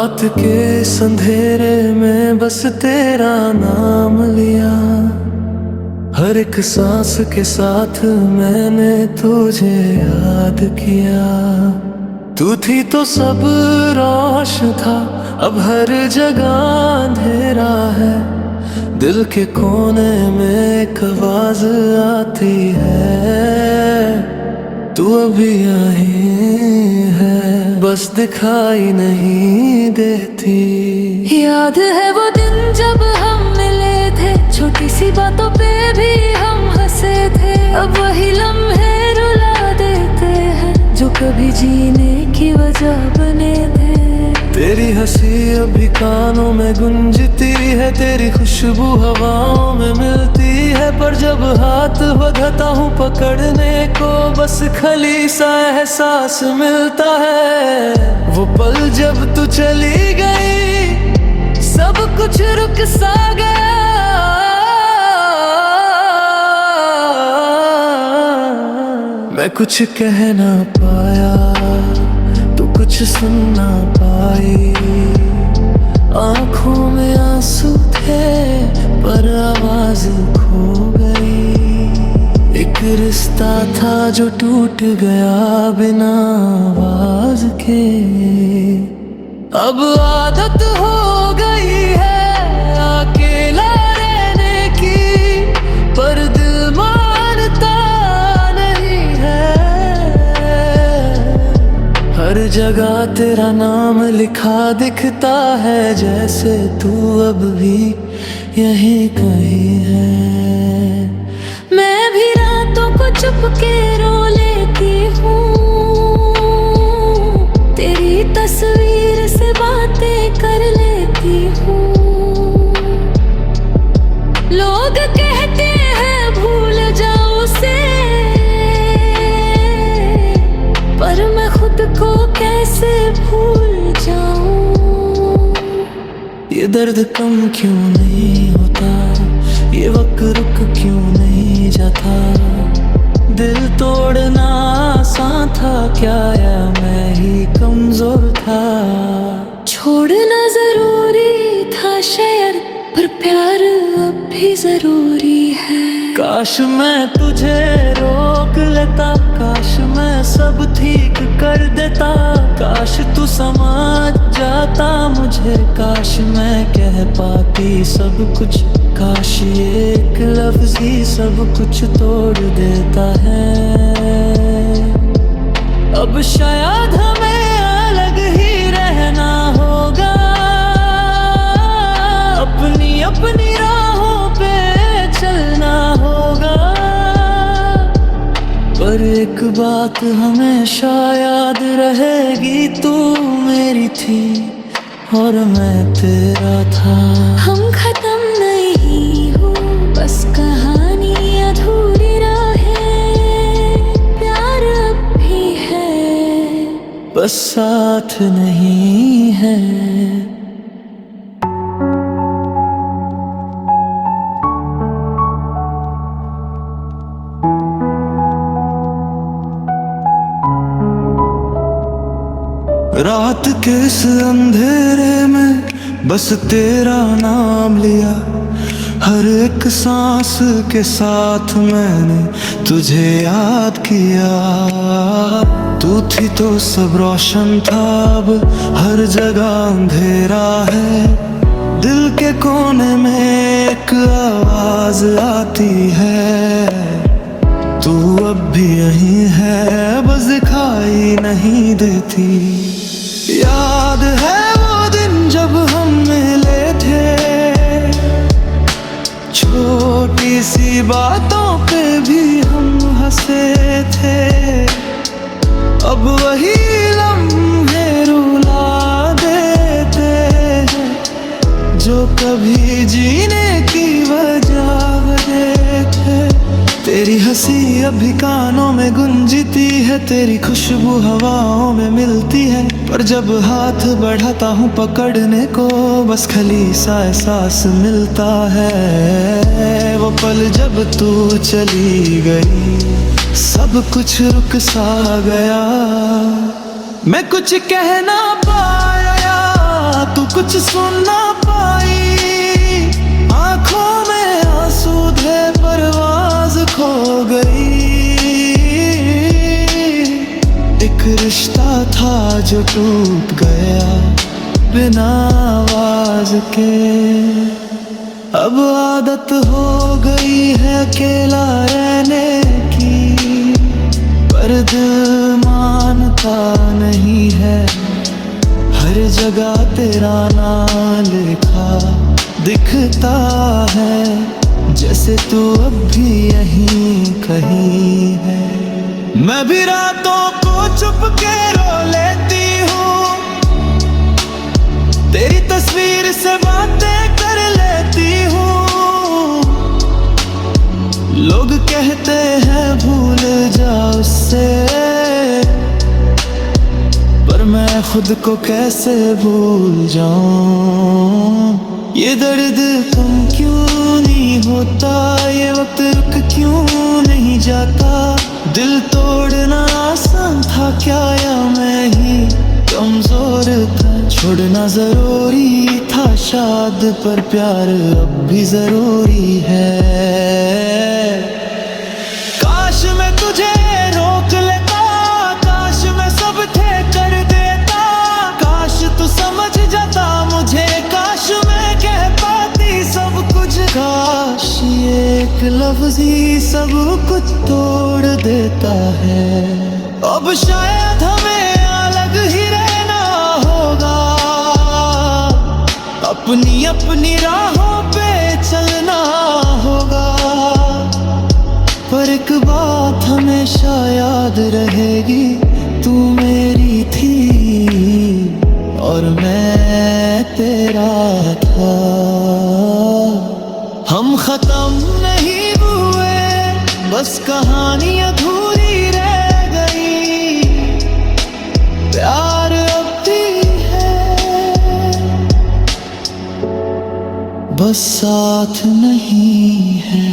रात के संधेरे में बस तेरा नाम लिया, हर एक सांस के साथ मैंने तुझे याद किया। तू थी तो सब रोशन था, अब हर जगह अंधेरा है। दिल के कोने में एक आवाज आती है, तू अभी यहीं है, बस दिखाई नहीं देती। याद है वो दिन जब हम मिले थे, छोटी सी बातों पे भी हम हंसे थे। अब वही लम्हे रुला देते हैं जो कभी जीने की वजह बने थे। तेरी हंसी अभी कानों में गूंजती है, तेरी खुशबू हवाओं में मिलती है। पर जब हाथ बढ़ाता हूँ पकड़ने को, बस खली सा एहसास मिलता है। वो पल जब तू चली गई, सब कुछ रुक सा गया। मैं कुछ कह ना पाया, तू कुछ सुन ना पाई। आंखों में आंसू थे पर आवाज खो गई। एक रिश्ता था जो टूट गया बिना आवाज के। अब आदत हो गई है अकेला रहने की, पर दिल मानता नहीं है। हर जगह तेरा नाम लिखा दिखता है, जैसे तू अब भी यहीं कहीं है। मैं भी रातों को चुप के रो लेती हूँ, तेरी तस्वीर से बातें कर लेती हूँ। लोग कहते हैं भूल जाओ उसे, पर मैं खुद को कैसे भूल जाऊं। ये दर्द कम क्यों नहीं होता, ये वक्त रुक क्यों नहीं जाता। दिल तोड़ना आसान था क्या, या मैं ही कमजोर था। छोड़ना जरूरी था शायद, पर प्यार अब भी जरूरी है। काश मैं तुझे रोक लेता, काश मैं सब ठीक कर देता। काश तू समझ जाता मुझे, काश मैं कह पाती सब कुछ। काश एक लफ्ज़ ही सब कुछ तोड़ देता है। अब शायद हमें अलग ही रहना होगा, अपनी अपनी राहों पे चलना होगा। पर एक बात हमेशा याद रहेगी, तू मेरी थी और मैं तेरा था। हम खत्म नहीं हो, बस कहानी अधूरी रहे। प्यार अब भी है, बस साथ नहीं है। रात के इस अंधेरे में बस तेरा नाम लिया, हर एक सांस के साथ मैंने तुझे याद किया। तू थी तो सब रोशन था, अब हर जगह अंधेरा है। दिल के कोने में एक आवाज आती है, तू अब भी यहीं है, बस दिखाई नहीं देती। याद है वो दिन जब हम मिले थे, छोटी सी बातों पे भी हम हंसे थे। अब वही लम्हे रुला देते हैं जो कभी जीने की वजह बने थे। तेरी हंसी अभी कानों में गूंजती है, तेरी खुशबू हवाओं में मिलती है। पर जब हाथ बढ़ाता हूँ पकड़ने को, बस खली सा एहसास मिलता है। वो पल जब तू चली गई, सब कुछ रुक सा गया। मैं कुछ कह ना पाया, कुछ सुन ना पाई, आंखों में आंसू थे परवाज खो गई। एक रिश्ता था जो टूट गया बिना आवाज के। अब आदत हो गई है अकेला रहने की, पर दिल मानता नहीं है। हर जगह तेरा नाम लिखा दिखता है, जैसे तू अब भी यहीं कहीं है। मैं भी रातों को चुप के रो लेती हूँ, तेरी तस्वीर से बातें कर लेती हूँ। लोग कहते हैं भूल जा उससे, पर मैं खुद को कैसे भूल जाऊं। ये दर्द कम क्यों नहीं होता, ये वक्त रुक क्यों नहीं जाता। दिल तोड़ना आसान था क्या, या मैं ही कमजोर था। छोड़ना जरूरी था शायद, पर प्यार अब भी जरूरी है। काश मैं तुझे रोक लेता, काश मैं सब थे कर देता। काश तू समझ जाता मुझे, काश मैं कह पाती सब कुछ। काश ये एक लफ्ज़ ही सब कुछ तोड़ देता है। अब शायद हमें अलग ही रहना होगा, अपनी अपनी राहों पे चलना होगा। पर एक बात हमेशा याद रहेगी, तू मेरी थी और मैं तेरा था। हम खत्म नहीं हुए, बस कहानी अधूरी रह गई। प्यार अब भी है, बस साथ नहीं है।